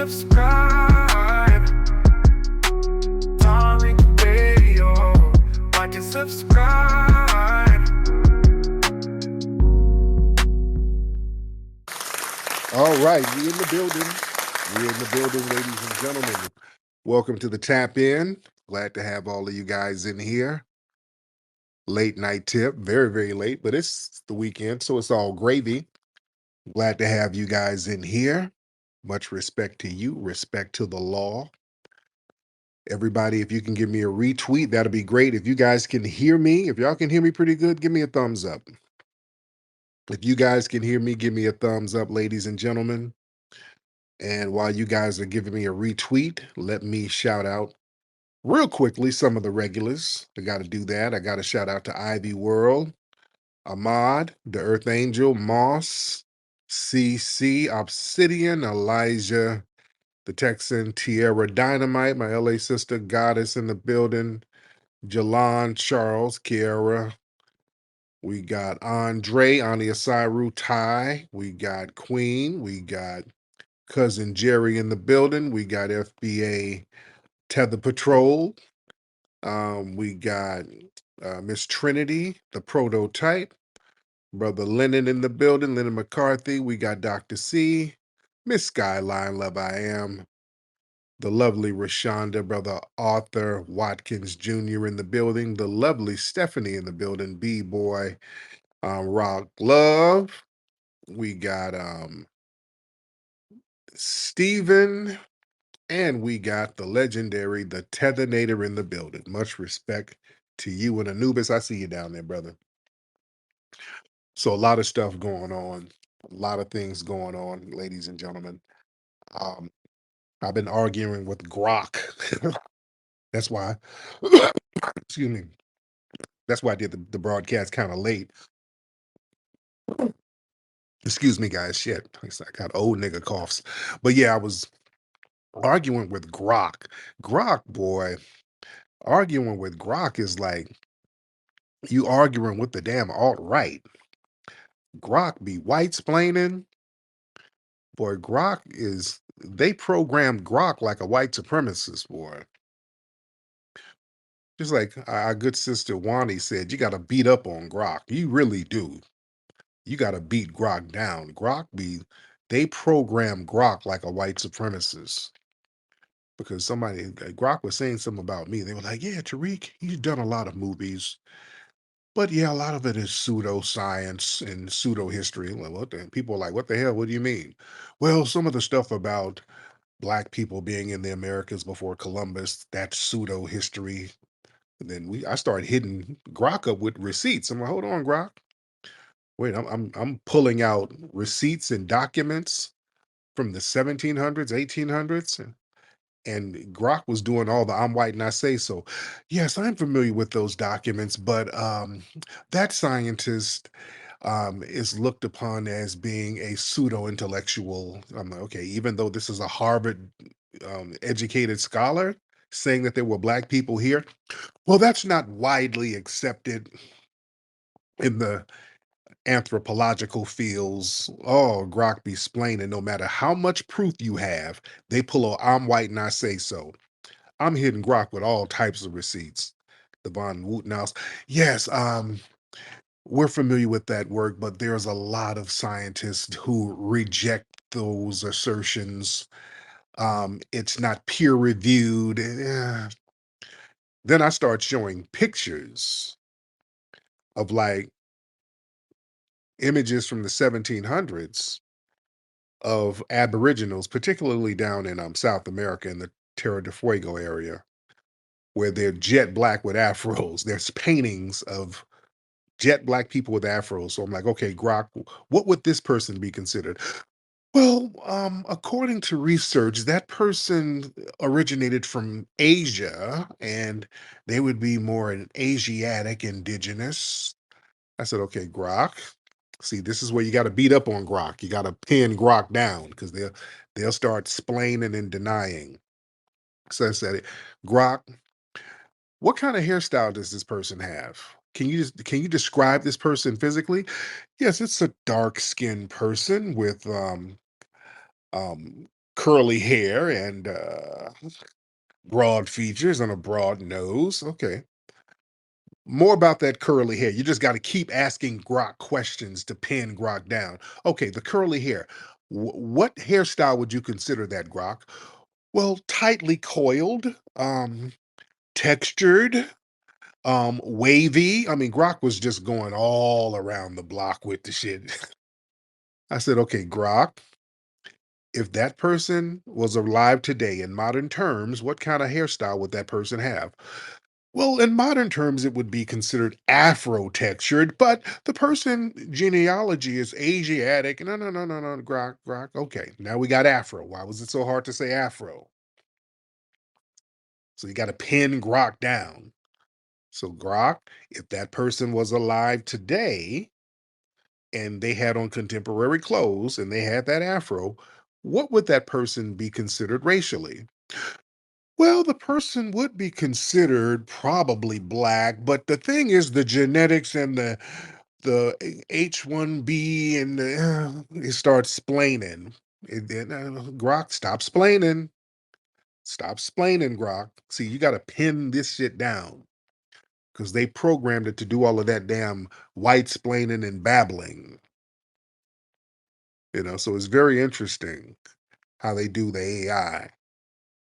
subscribe. Tariq Radio. Watch and subscribe. All right, we in the building. We're in the building, ladies and gentlemen. Welcome to the Tap In. Glad to have all of you guys in here. Late night tip, very, very late, but it's the weekend, so it's all gravy. Glad to have you guys in here. Much respect to you, respect to the law. Everybody, if you can give me a retweet, that'll be great. If you guys can hear me, if y'all can hear me pretty good, give me a thumbs up. If you guys can hear me, give me a thumbs up, ladies and gentlemen. And while you guys are giving me a retweet, let me shout out real quickly some of the regulars. I got to do that. I got to shout out to Ivy World, Ahmad, the Earth Angel, Moss, CC, Obsidian, Elijah, the Texan, Tierra Dynamite, my LA sister, Goddess in the building, Jalon, Charles, Kiara. We got Andre, Ani Asaru, Ty. We got Queen. We got Cousin Jerry in the building. We got FBA Tether Patrol. We got Miss Trinity, the prototype. Brother Lennon in the building, Lennon McCarthy. We got Dr. C, Miss Skyline, Love I Am. The lovely Rashonda, Brother Arthur Watkins Jr. in the building. The lovely Stephanie in the building. B-Boy, Rock Love. We got Steven. And we got the legendary, the Tethanator in the building. Much respect to you and Anubis. I see you down there, brother. So a lot of stuff going on, a lot of things going on, ladies and gentlemen. I've been arguing with Grok. That's why, excuse me. That's why I did the broadcast kind of late. Excuse me, guys. Shit. I got old nigga coughs. But yeah, I was arguing with Grok. Grok, boy, arguing with Grok is like you arguing with the damn alt-right. Grok be white-splaining. Boy, Grok is, they programmed Grok like a white supremacist, boy. Just like our good sister Wani said, you got to beat up on Grok. You really do. You got to beat Grok down. They program Grok like a white supremacist. Because Grok was saying something about me. They were like, yeah, Tariq, he's done a lot of movies. But yeah, a lot of it is pseudoscience and pseudo history. Well, people are like, what the hell? What do you mean? Well, some of the stuff about Black people being in the Americas before Columbus, that's pseudo history. And then I started hitting Grok up with receipts. I'm like, hold on, Grok. Wait, I'm pulling out receipts and documents from the 1700s, 1800s. And Grok was doing all the I'm white and I say so. Yes, I'm familiar with those documents, but that scientist is looked upon as being a pseudo intellectual. I'm like, okay, even though this is a Harvard educated scholar saying that there were Black people here, well, that's not widely accepted in the anthropological fields. Oh, Grok be splaining, no matter how much proof you have, they pull a I'm white and I say so. I'm hitting Grok with all types of receipts. The Von Woutenhouse. Yes, we're familiar with that work, but there's a lot of scientists who reject those assertions. It's not peer reviewed. Then I start showing pictures of like images from the 1700s of Aboriginals, particularly down in South America in the Terra del Fuego area, where they're jet black with afros. There's paintings of jet black people with afros. So I'm like, okay, Grok, what would this person be considered? Well, according to research, that person originated from Asia and they would be more an Asiatic indigenous. I said, okay, Grok. See, this is where you got to beat up on Grok. You got to pin Grok down because they'll start splaining and denying. So I said, Grok, what kind of hairstyle does this person have? Can you describe this person physically? Yes, it's a dark skinned person with curly hair and broad features and a broad nose. Okay. More about that curly hair. You just got to keep asking Grok questions to pin Grok down. Okay, the curly hair. What hairstyle would you consider that, Grok? Well, tightly coiled, textured, wavy. I mean, Grok was just going all around the block with the shit. I said, okay, Grok, if that person was alive today in modern terms, what kind of hairstyle would that person have? Well, in modern terms, it would be considered Afro textured, but the person genealogy is Asiatic. No, no, no, no, no, Grok, Grok. Okay, now we got Afro. Why was it so hard to say Afro? So you got to pin Grok down. So, Grok, if that person was alive today and they had on contemporary clothes and they had that Afro, what would that person be considered racially? Well, the person would be considered probably black, but the thing is the genetics and the H1B and it starts splaining. Grok, stop splaining. Stop splaining, Grok. See, you got to pin this shit down because they programmed it to do all of that damn white splaining and babbling. So it's very interesting how they do the AI.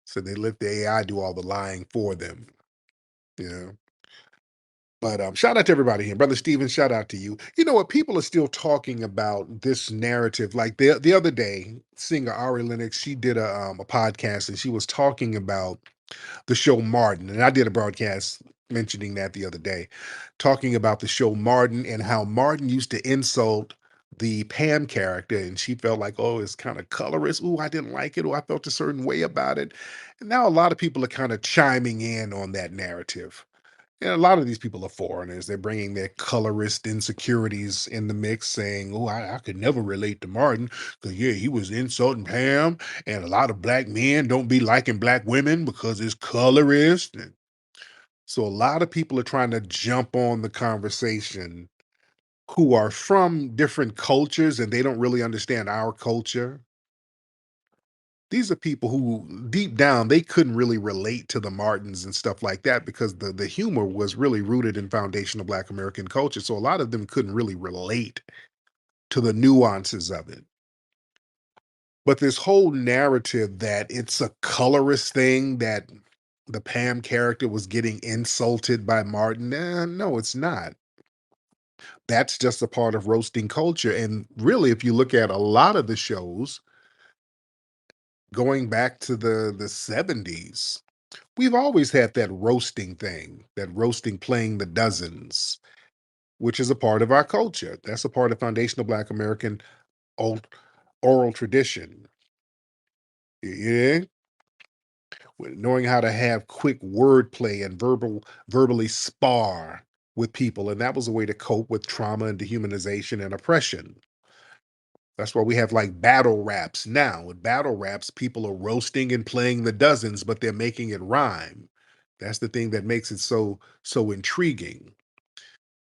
So they let the AI do all the lying for them. You know. But shout out to everybody here, brother Steven. Shout out to you. You know what? People are still talking about this narrative. Like the other day, singer Ari Lennox, she did a podcast and she was talking about the show Martin, and I did a broadcast mentioning that the other day, talking about the show Martin and how Martin used to insult the Pam character, and she felt like, oh, it's kind of colorist. Oh, I didn't like it. Oh, I felt a certain way about it. And now a lot of people are kind of chiming in on that narrative. And a lot of these people are foreigners. They're bringing their colorist insecurities in the mix, saying, "Oh, I could never relate to Martin because yeah, he was insulting Pam, and a lot of black men don't be liking black women because it's colorist." And so, a lot of people are trying to jump on the conversation who are from different cultures and they don't really understand our culture. These are people who deep down they couldn't really relate to the Martins and stuff like that because the humor was really rooted in foundational Black American culture. So a lot of them couldn't really relate to the nuances of it. But this whole narrative that it's a colorist thing that the Pam character was getting insulted by Martin, no, it's not. That's just a part of roasting culture. And really, if you look at a lot of the shows going back to the 70s, we've always had that roasting thing, that roasting playing the dozens, which is a part of our culture. That's a part of foundational Black American old oral tradition. Yeah, knowing how to have quick wordplay and verbally spar with people, and that was a way to cope with trauma and dehumanization and oppression. That's why we have like battle raps now. With battle raps, people are roasting and playing the dozens, but they're making it rhyme. That's the thing that makes it so intriguing.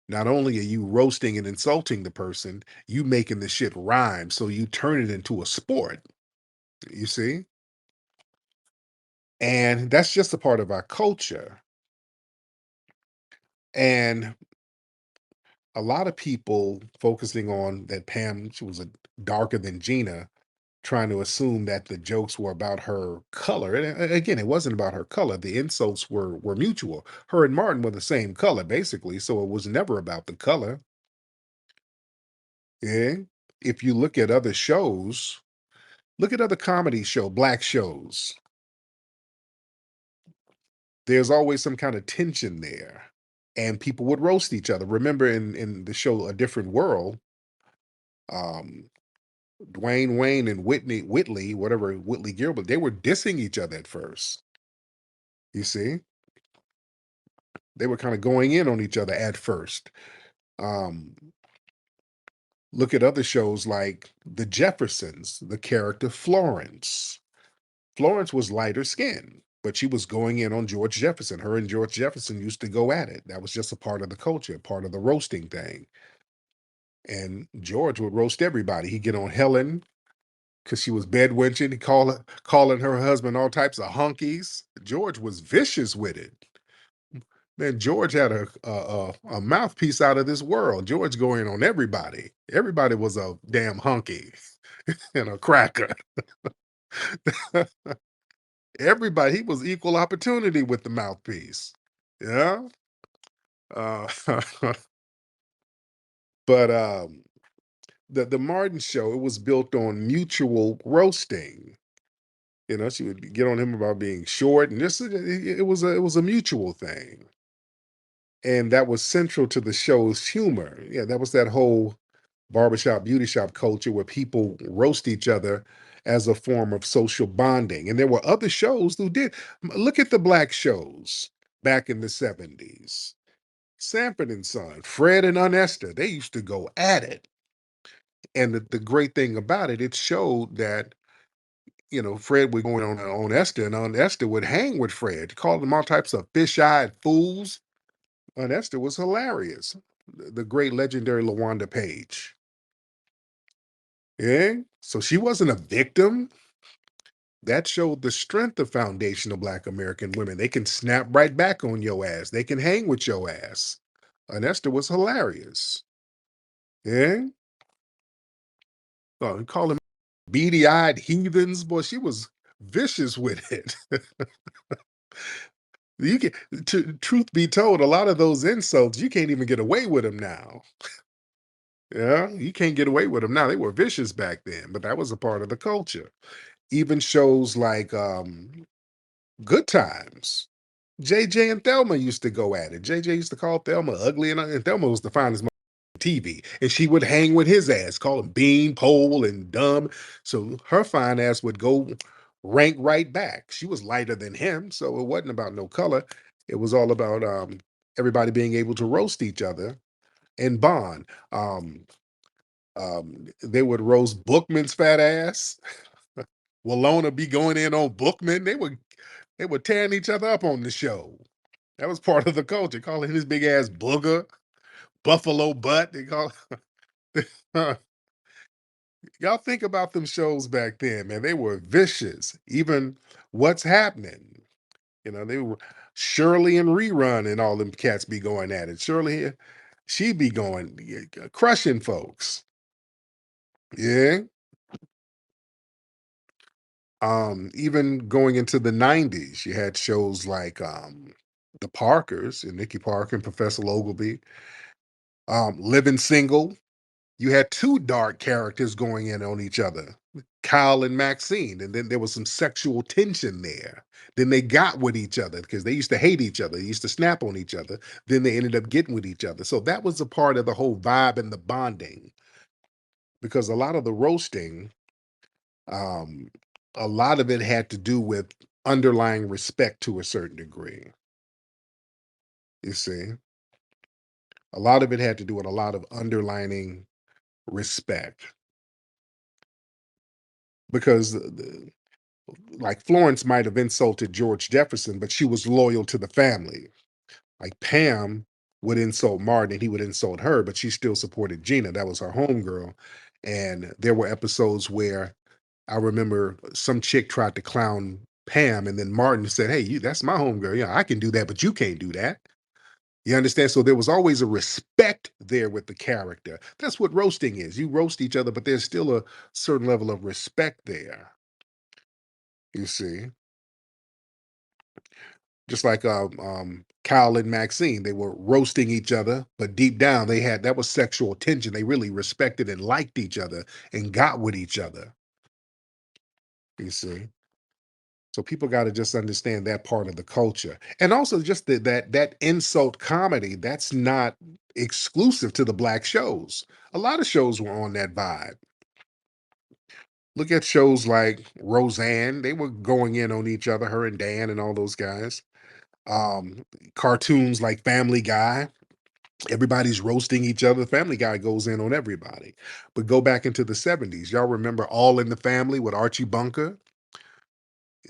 Not only are you roasting and insulting the person, you making the shit rhyme, so you turn it into a sport. You see? And that's just a part of our culture. And a lot of people focusing on that Pam, she was a darker than Gina, trying to assume that the jokes were about her color. And again, it wasn't about her color. The insults were mutual. Her and Martin were the same color, basically. So it was never about the color. Yeah. If you look at other shows, look at other comedy black shows. There's always some kind of tension there. And people would roast each other. Remember in the show A Different World, um, Dwayne Wayne and Whitley, whatever Whitley Gilbert, they were dissing each other at first. You see? They were kind of going in on each other at first. Um, Look at other shows like The Jeffersons, the character Florence. Florence was lighter skinned, but she was going in on George Jefferson. Her and George Jefferson used to go at it. That was just a part of the culture, part of the roasting thing. And George would roast everybody. He'd get on Helen because she was bedwenching, calling her husband all types of hunkies. George was vicious with it. Man, George had a mouthpiece out of this world. George going on everybody. Everybody was a damn hunky and a cracker. Everybody, he was equal opportunity with the mouthpiece. Yeah. Uh, but the Martin show, it was built on mutual roasting. She would get on him about being short, and it was a mutual thing, and that was central to the show's humor. Yeah, that was that whole barbershop beauty shop culture where people roast each other as a form of social bonding. And there were other shows who did. Look at the black shows back in the 70s. Sanford and Son, Fred and Aunt Esther, they used to go at it. And the great thing about it, it showed that, Fred would go in on Esther, and Aunt Esther would hang with Fred, call them all types of fish-eyed fools. Aunt Esther was hilarious. The great legendary LaWanda Page. Yeah. So she wasn't a victim. That showed the strength of foundational Black American women. They can snap right back on your ass. They can hang with your ass. And Esther was hilarious. Yeah. Oh, call them beady-eyed heathens. Boy, she was vicious with it. You can, truth be told, a lot of those insults, you can't even get away with them now. Yeah, you can't get away with them now. They were vicious back then, but that was a part of the culture. Even shows like Good Times. JJ and Thelma used to go at it. JJ used to call Thelma ugly, and Thelma was the finest on TV. And she would hang with his ass, call him bean, pole, and dumb. So her fine ass would go rank right back. She was lighter than him, so it wasn't about no color. It was all about everybody being able to roast each other and bond. They would roast Bookman's fat ass. Walona be going in on Bookman. They were tearing each other up on the show. That was part of the culture, calling his big ass booger, buffalo butt. They call y'all think about them shows back then, man. They were vicious. Even What's Happening. They were Shirley and Rerun and all them cats be going at it. Shirley, she be going crushing folks. Yeah. Even going into the 90s, you had shows like The Parkers and Nikki Parker and Professor Ogilvy, Living Single. You had two dark characters going in on each other, Kyle and Maxine, and then there was some sexual tension there. Then they got with each other because they used to hate each other, they used to snap on each other. Then they ended up getting with each other. So that was a part of the whole vibe and the bonding, because a lot of the roasting, um, a lot of it had to do with underlying respect to a certain degree. You see, a lot of it had to do with a lot of underlining respect, because like Florence might have insulted George Jefferson, but she was loyal to the family. Like Pam would insult Martin and he would insult her, but she still supported Gina. That was her homegirl. And there were episodes where I remember some chick tried to clown Pam, and then Martin said, "Hey, that's my homegirl. Yeah, I can do that, but you can't do that." You understand? So there was always a respect there with the character. That's what roasting is. You roast each other, but there's still a certain level of respect there. You see? Just like Kyle and Maxine, they were roasting each other, but deep down that was sexual tension. They really respected and liked each other and got with each other. You see, so people got to just understand that part of the culture, and also just that insult comedy. That's not exclusive to the black shows. A lot of shows were on that vibe. Look at shows like Roseanne; they were going in on each other, her and Dan and all those guys. Um, Cartoons like Family Guy, everybody's roasting each other. Family Guy goes in on everybody. But go back into the 70s. Y'all remember All in the Family with Archie Bunker?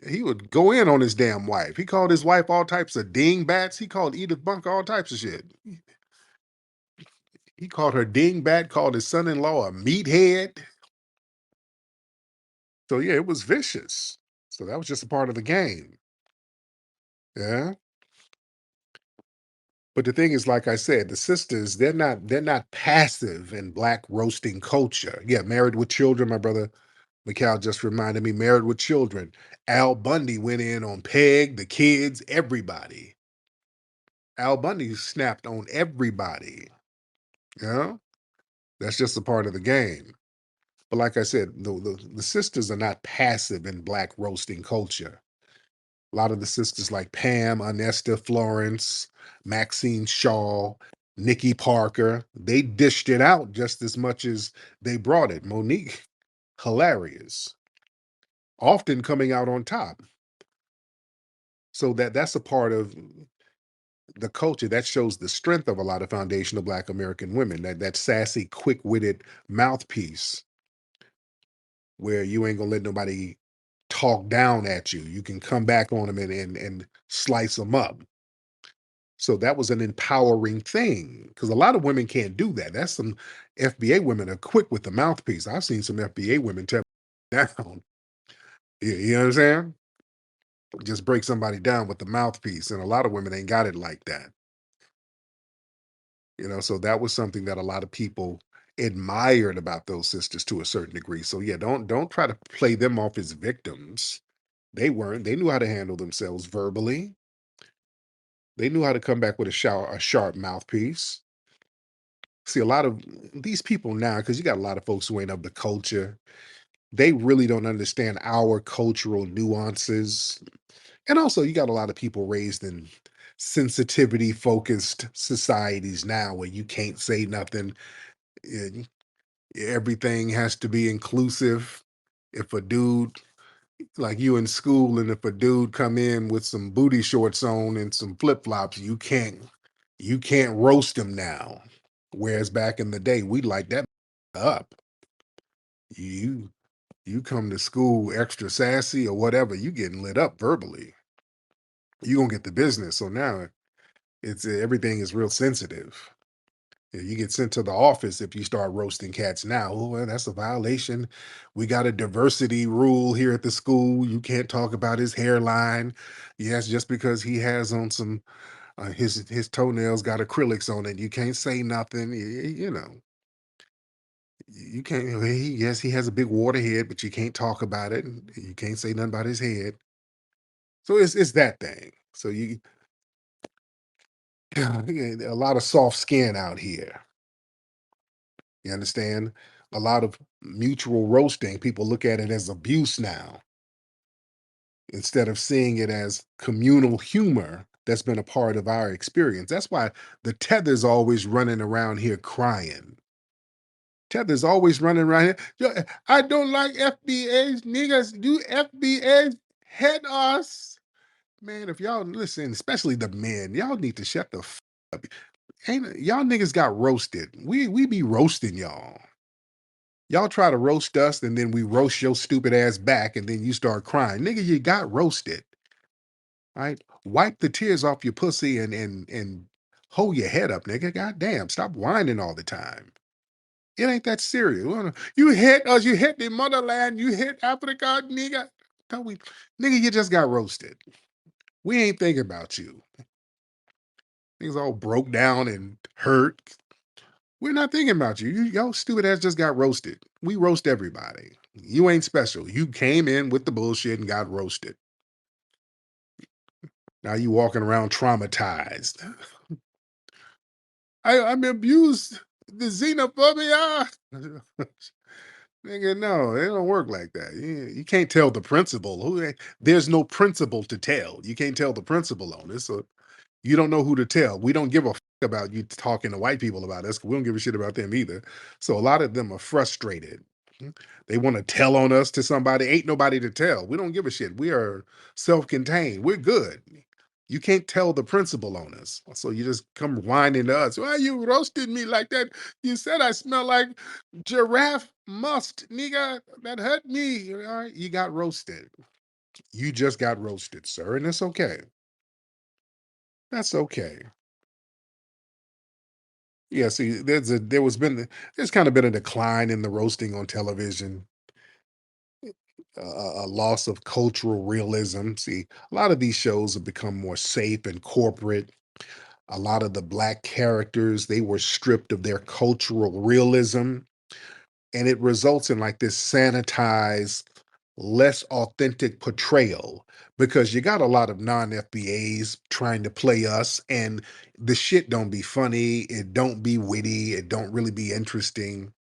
He would go in on his damn wife. He called his wife all types of dingbats. He called Edith Bunker all types of shit. He called her dingbat, called his son-in-law a meathead. So yeah, it was vicious. So that was just a part of the game. Yeah. But the thing is, like I said, the sisters, they're not passive in black roasting culture. Yeah, Married with Children, my brother Mikhail just reminded me, Married with Children. Al Bundy went in on Peg, the kids, everybody. Al Bundy snapped on everybody. You know? That's just a part of the game. But like I said, the sisters are not passive in black roasting culture. A lot of the sisters like Pam, Anesta Florence, Maxine Shaw, Nikki Parker, they dished it out just as much as they brought it. Monique, hilarious, often coming out on top. So that's a part of the culture that shows the strength of a lot of foundational Black American women. That sassy, quick-witted mouthpiece where you ain't gonna let nobody talk down at you. You can come back on them and slice them up. So that was an empowering thing because a lot of women can't do that. That's some FBA women are quick with the mouthpiece. I've seen some FBA women tear down. You know what I'm saying? Just break somebody down with the mouthpiece. And a lot of women ain't got it like that. So that was something that a lot of people admired about those sisters to a certain degree. So yeah, don't try to play them off as victims. They weren't. They knew how to handle themselves verbally. They knew how to come back with a sharp mouthpiece. See, a lot of these people now, because you got a lot of folks who ain't of the culture, they really don't understand our cultural nuances. And also, you got a lot of people raised in sensitivity focused societies now where you can't say nothing. and Everything has to be inclusive. If a dude like you in school and if a dude come in with some booty shorts on and some flip-flops, you can't roast him now. Whereas back in the day, we like that up. You you come to school extra sassy or whatever, you getting lit up verbally. You gonna get the business. So now it's everything is real sensitive. Yeah, you get sent to the office if you start roasting cats now. Oh, well, that's a violation. We got a diversity rule here at the school. You can't talk about his hairline. Yes, just because he has on some his toenails got acrylics on it, you can't say nothing. You can't. Yes, he has a big water head, but you can't talk about it. And you can't say nothing about his head. So it's that thing. So you a lot of soft skin out here. You understand? A lot of mutual roasting. People look at it as abuse now instead of seeing it as communal humor that's been a part of our experience. That's why the tether's always running around here crying. Tether's always running around here. "Yo, I don't like FBAs, niggas. You FBAs head us." Man, if y'all listen, especially the men, y'all need to shut the up. Ain't y'all niggas got roasted. We be roasting y'all. Y'all try to roast us, and then we roast your stupid ass back, and then you start crying. Nigga, you got roasted. Right? Wipe the tears off your pussy and hold your head up, nigga. God damn, stop whining all the time. It ain't that serious. You hit us, you hit the motherland, you hit Africa, nigga. Don't we, nigga, you just got roasted. We ain't thinking about you. Things all broke down and hurt. We're not thinking about you. Your stupid ass just got roasted. We roast everybody. You ain't special. You came in with the bullshit and got roasted. Now you walking around traumatized. I'm abused. The xenophobia. Nigga, no, it don't work like that. You can't tell the principal. There's no principal to tell. You can't tell the principal on this. So you don't know who to tell. We don't give a about you talking to white people about us. We don't give a shit about them either. So a lot of them are frustrated. They want to tell on us to somebody. Ain't nobody to tell. We don't give a shit. We are self-contained. We're good. You can't tell the principal on us. So you just come whining to us. Why you roasted me like that? You said I smell like giraffe must, nigga. That hurt me. All right, you got roasted. You just got roasted, sir, and it's okay. That's okay. Yeah, see, there's kind of been a decline in the roasting on television. a loss of cultural realism. See, a lot of these shows have become more safe and corporate. A lot of the black characters, they were stripped of their cultural realism, and it results in like this sanitized, less authentic portrayal because you got a lot of non-FBAs trying to play us, and the shit don't be funny, it don't be witty, it don't really be interesting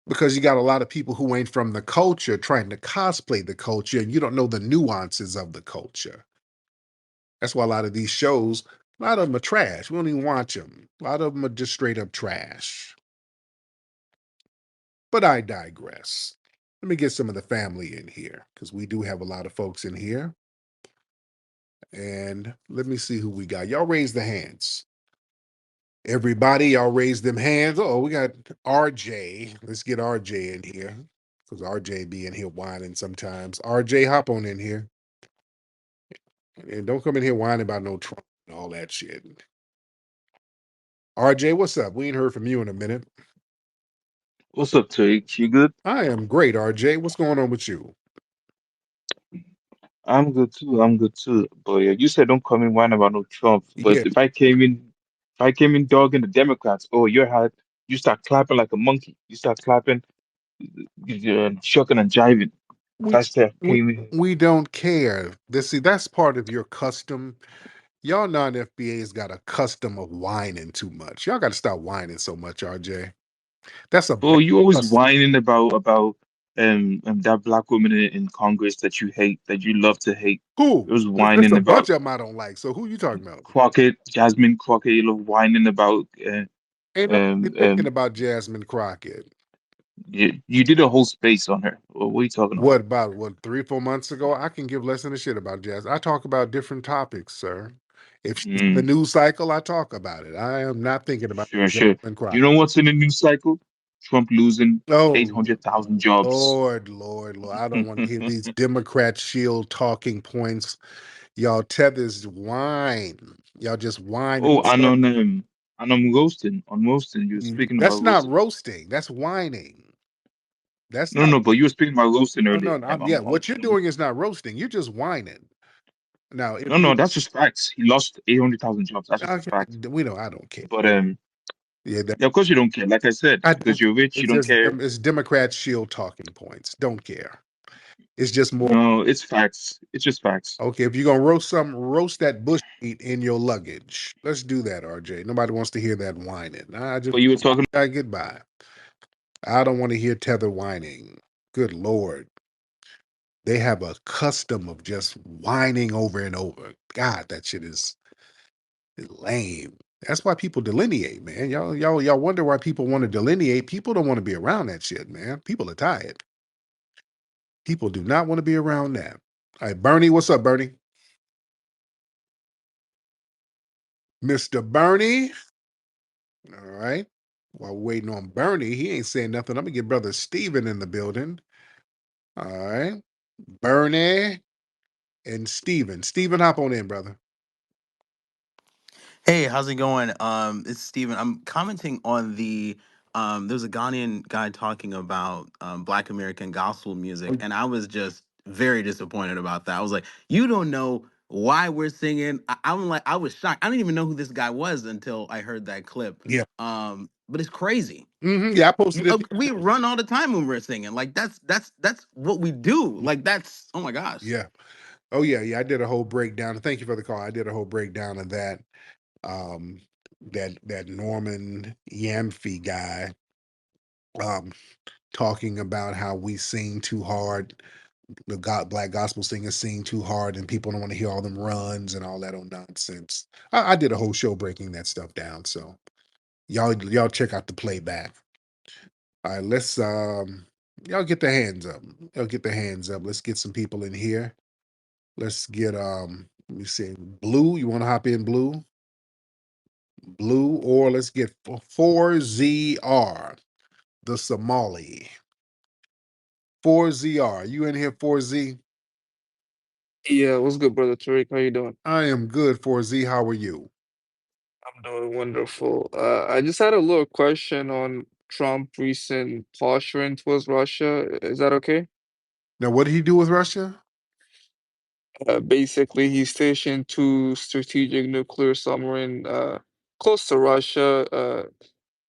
because you got a lot of people who ain't from the culture trying to cosplay the culture, and you don't know the nuances of the culture. That's why a lot of these shows, a lot of them are trash. We don't even watch them. A lot of them are just straight up trash. But I digress. Let me get some of the family in here because we do have a lot of folks in here. And let me see who we got. Y'all raise the hands. Everybody, y'all raise them hands. Oh, we got RJ. Let's get RJ in here because RJ be in here whining sometimes. RJ, hop on in here. And don't come in here whining about no Trump and all that shit. RJ, what's up? We ain't heard from you in a minute. What's up, Tariq? You good? I am great, RJ. What's going on with you? I'm good too. I'm good too. But you said don't come in whine about no Trump. But Yeah, if I came in dogging the Democrats, oh, you start clapping like a monkey. You start clapping, shucking and jiving. If we I start we came in, we don't care. This see, that's part of your custom. Y'all non-FBA's got a custom of whining too much. Y'all got to stop whining so much, RJ. That's a oh, bad you always custom. whining about that black woman in Congress that you hate, that you love to hate. Who? You was There's whining a about bunch of them I don't like. So who you talking about? Crockett, Jasmine Crockett. You love whining about Ain't nobody um thinking um. about Jasmine Crockett. You did a whole space on her. What are you talking What about? about what 3 4 months ago? I can give less than a shit about jazz. I talk about different topics, sir. If she's in the Mm, news cycle, I talk about it. I am not thinking about sure, sure. Jasmine You Crockett. know what's in the news cycle? Trump losing Oh 800,000 jobs. Lord, Lord, Lord. I don't want to hear these Democrat shield talking points. Y'all tethers whine. Y'all just whine. Oh, and I'm roasting. On roasting, you were speaking That's about not roasting. roasting. That's whining. That's No, not. no, but you were speaking about roasting No, earlier. no, no. Yeah, what you're doing is not roasting. You're just whining. Now, if No, you, no, that's just facts. He lost 800,000 jobs. That's just a okay, fact. we know, I don't care. But Yeah, yeah, of course you don't care. Like I said, I because don't. you're rich, you It's don't just care. it's Democrat shield talking points. Don't care. It's just more No, it's facts. It's just facts. okay. If you're gonna roast something, roast that bush meat in your luggage. Let's do that, RJ. Nobody wants to hear that whining. I just But you were talking. I get by. I don't want to hear tether whining. Good Lord. They have a custom of just whining over and over. God, that shit is lame. That's why people delineate, man. Y'all wonder why people want to delineate. People don't want to be around that shit, man. People are tired. People do not want to be around that. All right, Bernie, what's up, Bernie? Mr. Bernie. All right. While we're waiting on Bernie, he ain't saying nothing. I'm gonna get brother Steven in the building. All right. Bernie and Steven. Steven, hop on in, brother. Hey, how's it going? It's Steven. I'm commenting on there's a Ghanaian guy talking about Black American gospel music, and I was just very disappointed about that. I was like, you don't know why we're singing. I was shocked. I didn't even know who this guy was until I heard that clip. Yeah. But it's crazy. Yeah, I posted it. We run all the time when we're singing. Like that's what we do. Like that's oh my gosh. Yeah. Oh yeah, yeah. I did a whole breakdown. Thank you for the call. I did a whole breakdown of that. Um, that Norman Yamfee guy um talking about how we sing too hard. The black gospel singers sing too hard, and people don't want to hear all them runs and all that old nonsense. I did a whole show breaking that stuff down. So y'all check out the playback. All right, let's y'all get the hands up. Y'all get the hands up. Let's get some people in here. Let's get let me see. Blue, you want to hop in, Blue? Blue, or let's get 4ZR, the Somali. 4ZR. You in here, 4Z? Yeah, what's good, brother Tariq? How you doing? I am good, 4Z. How are you? I'm doing wonderful. I just had a little question on Trump recent posturing towards Russia. Is that okay? Now, what did he do with Russia? Basically, he stationed two strategic nuclear submarine close to Russia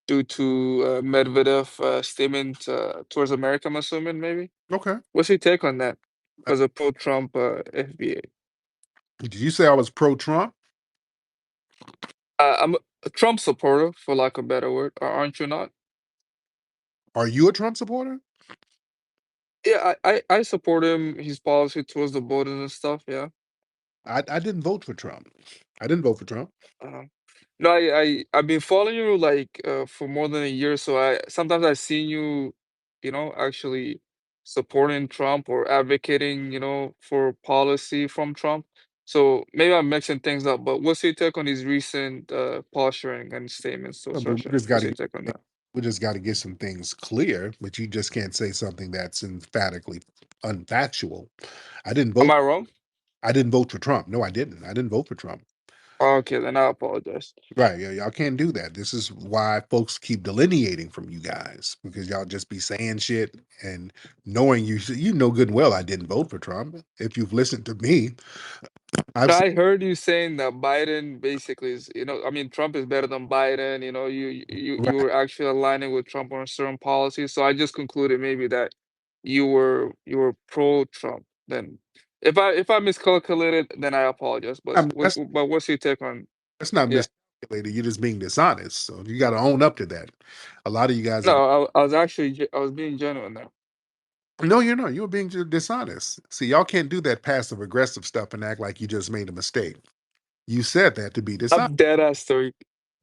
due to Medvedev statement towards America, I'm assuming, maybe. Okay. What's your take on that? As a pro-Trump FBA. Did you say I was pro-Trump? I'm a Trump supporter, for lack of a better word, aren't you not? Are you a Trump supporter? Yeah, I support him, his policy towards the borders and stuff, yeah. I didn't vote for Trump. I didn't vote for Trump. Uh, no, I've been following you like for more than a year, so I sometimes I've seen you, actually supporting Trump or advocating, for policy from Trump. So maybe I'm mixing things up, but what's your take on his recent posturing and statements towards But Russia? What's your take on that? we just got to get some things clear. But you just can't say something that's emphatically unfactual. I didn't Am vote. I wrong? I didn't vote for Trump. No, I didn't. I didn't vote for Trump. Okay, then I apologize. Right. Yeah, y'all can't do that. This is why folks keep delineating from you guys because y'all just be saying shit and knowing you know good and well I didn't vote for Trump. If you've listened to me, I've No, said I heard you saying that Biden basically is, I mean, Trump is better than Biden. You right. were actually aligning with Trump on certain policies. So I just concluded maybe that you were pro-Trump. Then, if I miscalculated, then I apologize. But I'm, what's your take on? that's not Yeah, miscalculated. You're just being dishonest. So you got to own up to that. A lot of you guys are. no, I was actually I was being genuine there. No, you're not. You're being dishonest. See, y'all can't do that passive aggressive stuff and act like you just made a mistake. You said that to be dishonest. I'm dead ass story.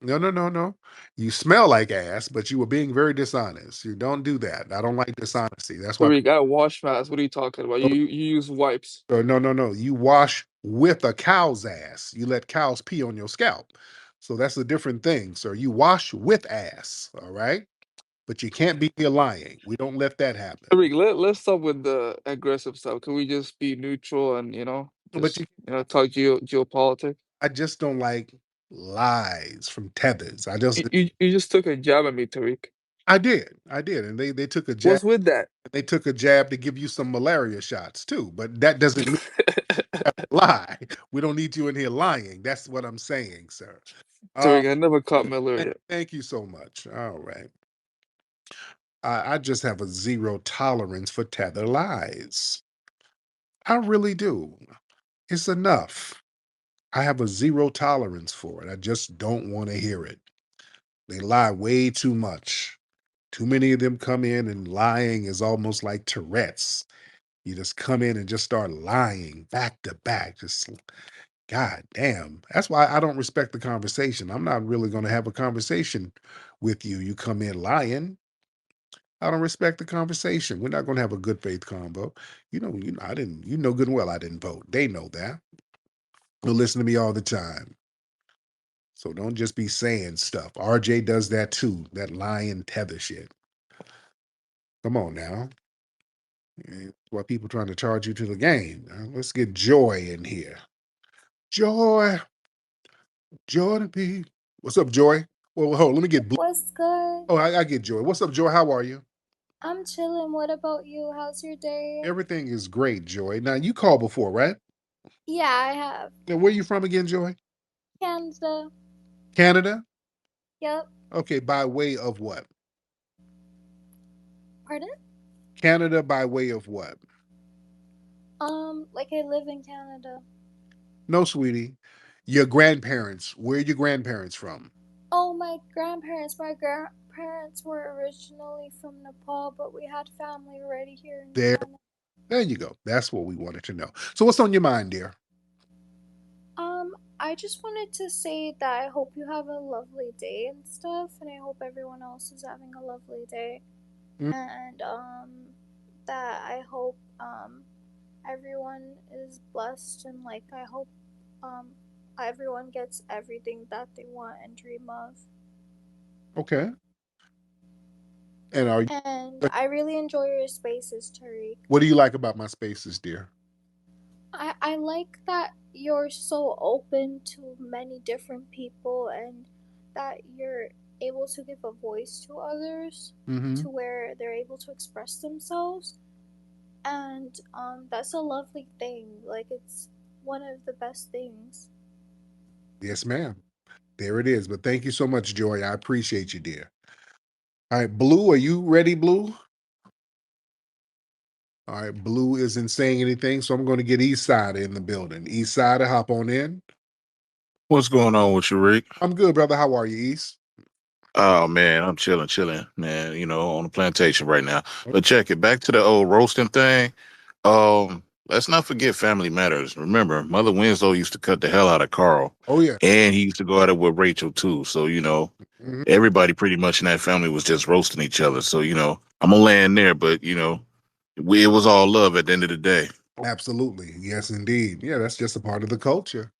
No, no, no, no. You smell like ass, but you were being very dishonest. You don't do that. I don't like dishonesty. That's why. Tariq, I wash mask. What are you talking about? You use wipes. No, no, no. You wash with a cow's ass. You let cows pee on your scalp. So that's a different thing, sir. You wash with ass, all right? But you can't be here lying. We don't let that happen. Tariq, let's stop with the aggressive stuff. Can we just be neutral and But just talk geopolitics? I just don't like lies from tethers. I just You just took a jab at me, Tariq. I did, and they took a jab. What's with that? They took a jab to give you some malaria shots too. But that doesn't mean lie. We don't need you in here lying. That's what I'm saying, sir. Uh, Tariq, I never caught malaria. thank you so much. All right. I just have a zero tolerance for tether lies. I really do. It's enough. I have a zero tolerance for it. I just don't want to hear it. They lie way too much. Too many of them come in and lying is almost like Tourette's. You just come in and just start lying back to back. Just God damn. That's why I don't respect the conversation. I'm not really going to have a conversation with you. You come in lying. I don't respect the conversation. We're not going to have a good faith combo. I didn't, you know good and well I didn't vote. They know that. They'll listen to me all the time. So don't just be saying stuff. RJ does that too, that lying tether shit. Come on now. That's why people trying to charge you to the game. Let's get Joy in here. Joy, Joy to be. What's up, Joy? Well, hold on, let me get Blue. What's good? Oh, I get Joy. What's up, Joy? How are you? I'm chilling. What about you? How's your day? Everything is great, Joy. Now, you called before, right? Yeah, I have. Now, where you from again, Joy? Canada. Canada? Yep. Okay, by way of what? Pardon? Canada by way of what? Like I live in Canada. No, sweetie. Your grandparents. Where are your grandparents from? Oh, my grandparents. My grandparents were originally from Nepal, but we had family already here in There. Canada. There you go. That's what we wanted to know. So, what's on your mind, dear? I just wanted to say that I hope you have a lovely day and stuff, and I hope everyone else is having a lovely day. Mm, And that I hope everyone is blessed, and like I hope um everyone gets everything that they want and dream of. okay. And are you? And I really enjoy your spaces, Tariq. What do you like about my spaces, dear? I like that you're so open to many different people, and that you're able to give a voice to others Mm-hmm. to where they're able to express themselves. and that's a lovely thing. Like, it's one of the best things. Yes, ma'am. There it is. But thank you so much, Joy. I appreciate you, dear. All right, Blue, are you ready, Blue? All right, Blue isn't saying anything, so I'm going to get East Side in the building. East Side, hop on in. What's going on with you, Rick? I'm good, brother. How are you, East? Oh man, I'm chilling, man. You know, on the plantation right now. But check it. Back to the old roasting thing. Let's not forget Family Matters. Remember, Mother Winslow used to cut the hell out of Carl, Oh, yeah. and he used to go at it with Rachel too. So Mhm. everybody pretty much in that family was just roasting each other. So I'm gonna land there, but it was all love at the end of the day. Absolutely. Yes, indeed. Yeah, that's just a part of the culture.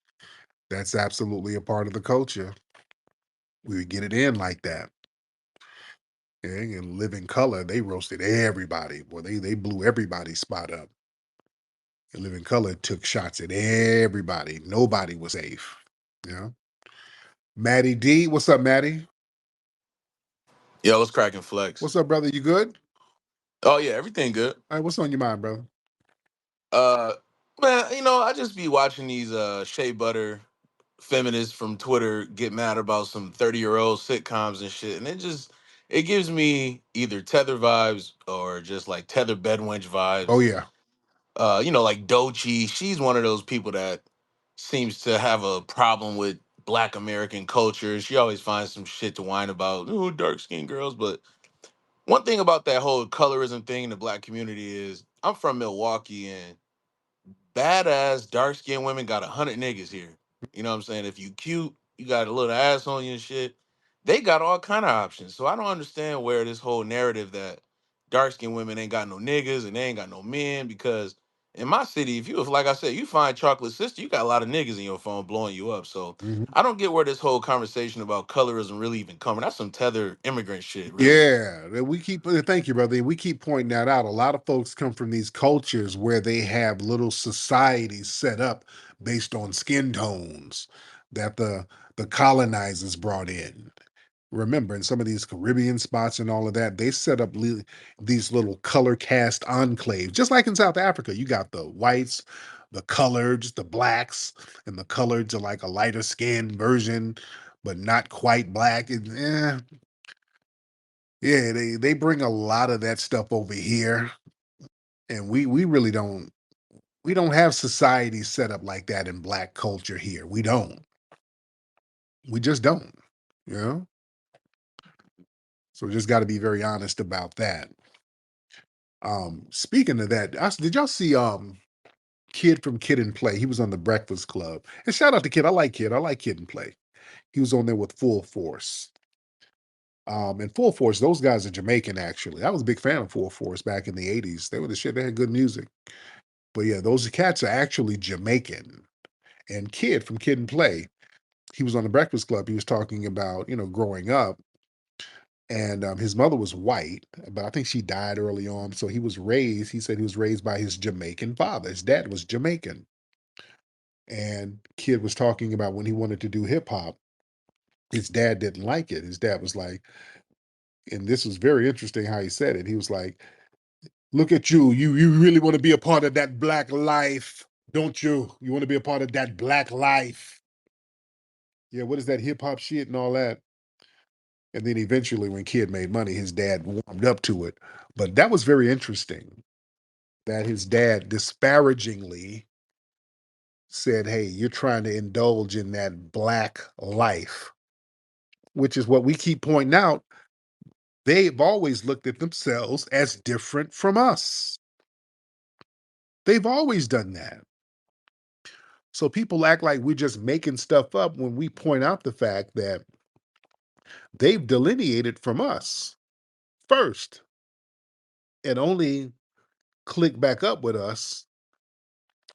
That's absolutely a part of the culture. We would get it in like that. Okay? And Living Color, they roasted everybody. Boy, they blew everybody's spot up. And Living Color took shots at everybody. Nobody was safe. Yeah. Maddie D, what's up, Maddie? Yo, what's cracking, Flex? What's up, brother? You good? Oh yeah, everything good. All right, what's on your mind, brother? Uh, man, I just be watching these shea butter feminists from Twitter get mad about some 30-year-old sitcoms and shit, and it gives me either Tether vibes or just like Tether Bedwench Oh, vibes. yeah. Like Dochi, she's one of those people that seems to have a problem with Black American culture. She always finds some shit to whine about, oh, dark skinned girls. But one thing about that whole colorism thing in the Black community is I'm from Milwaukee, and badass dark skinned women got 100 niggas here. You know what I'm saying? If you cute, you got a little ass on you and shit. They got all kind of options. So I don't understand where this whole narrative that dark skinned women ain't got no niggas and they ain't got no men, because in my city, if you, like I said, you find chocolate sister, you got a lot of niggas in your phone blowing you up. So Mhm. I don't get where this whole conversation about colorism really even coming. That's some tether immigrant shit, really. Yeah, we keep thank you, brother. We keep pointing that out. A lot of folks come from these cultures where they have little societies set up based on skin tones that the colonizers brought in. Remember, in some of these Caribbean spots and all of that, they set up these little color cast enclaves, just like in South Africa. You got the whites, the coloreds, the blacks, and the coloreds are like a lighter skin version, but not quite black. Yeah, they bring a lot of that stuff over here, and we really don't have society set up like that in Black culture here. We don't. We just don't. You know. So we just got to be very honest about that. Speaking of that, did y'all see Kid from Kid and Play? He was on the Breakfast Club. And shout out to Kid. I like Kid. I like Kid and Play. He was on there with Full Force. And Full Force, those guys are Jamaican actually. I was a big fan of Full Force back in the 80s. They were the shit. They had good music. But yeah, those cats are actually Jamaican. And Kid from Kid and Play, he was on the Breakfast Club. He was talking about, growing up. And his mother was white, but I think she died early on. So he said he was raised by his Jamaican father. His dad was Jamaican. And Kid was talking about when he wanted to do hip hop, his dad didn't like it. His dad was like, and this was very interesting how he said it. He was like, look at you. You really want to be a part of that black life, don't you? You want to be a part of that black life. Yeah, what is that hip hop shit and all that? And then eventually, when Kid made money, his dad warmed up to it. But that was very interesting that his dad disparagingly said, hey, you're trying to indulge in that black life, which is what we keep pointing out. They've always looked at themselves as different from us. They've always done that. So people act like we're just making stuff up when we point out the fact that they've delineated from us first and only click back up with us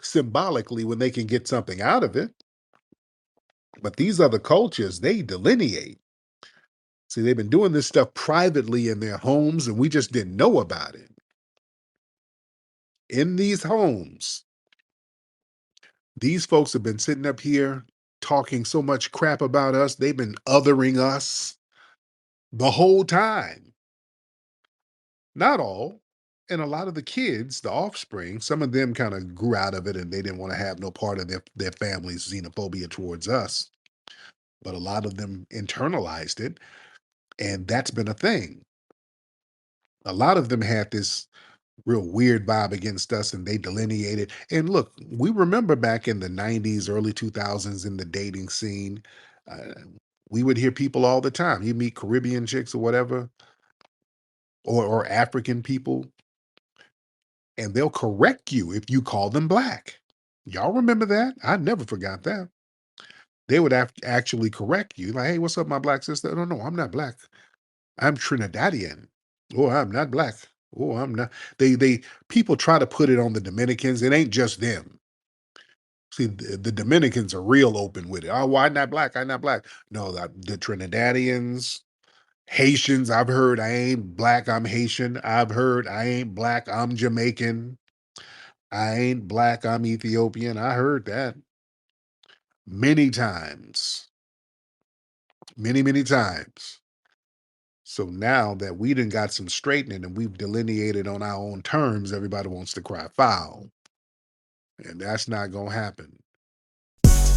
symbolically when they can get something out of it. But these other cultures, they delineate. See, they've been doing this stuff privately in their homes, and we just didn't know about it. In these homes, these folks have been sitting up here talking so much crap about us. They've been othering us the whole time. Not all. And a lot of the kids, the offspring, some of them kind of grew out of it and they didn't want to have no part of their family's xenophobia towards us. But a lot of them internalized it, and that's been a thing. A lot of them had this real weird vibe against us and they delineated. And look, we remember back in the 90s, early 2000s in the dating scene, uh, we would hear people all the time. You meet Caribbean chicks or whatever, or African people, and they'll correct you if you call them black. Y'all remember that? I never forgot that. They would actually correct you, like, "Hey, what's up, my black sister?" "No, no, I'm not black. I'm Trinidadian." "Oh, I'm not black." "Oh, I'm not." They people try to put it on the Dominicans. It ain't just them. See, the Dominicans are real open with it. "Oh, well, I'm not black. I'm not black." No, the Trinidadians, Haitians. I've heard I ain't black. I'm Haitian. I've heard I ain't black. I'm Jamaican. I ain't black, I'm Ethiopian. I heard that many times, many, many times. So now that we done got some straightening and we've delineated on our own terms, everybody wants to cry foul. And that's not going to happen.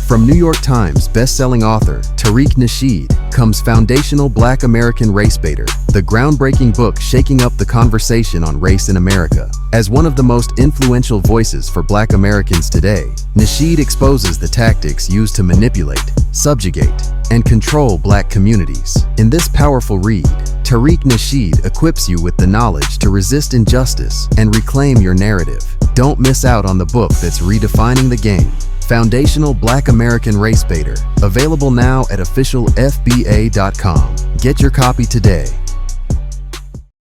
From New York Times best-selling author Tariq Nasheed comes Foundational Black American Race Baiter, the groundbreaking book shaking up the conversation on race in America. As one of the most influential voices for Black Americans today, Nasheed exposes the tactics used to manipulate, subjugate, and control Black communities. In this powerful read, Tariq Nasheed equips you with the knowledge to resist injustice and reclaim your narrative. Don't miss out on the book that's redefining the game. Foundational Black American Race Baiter, available now at officialfba.com. Get your copy today.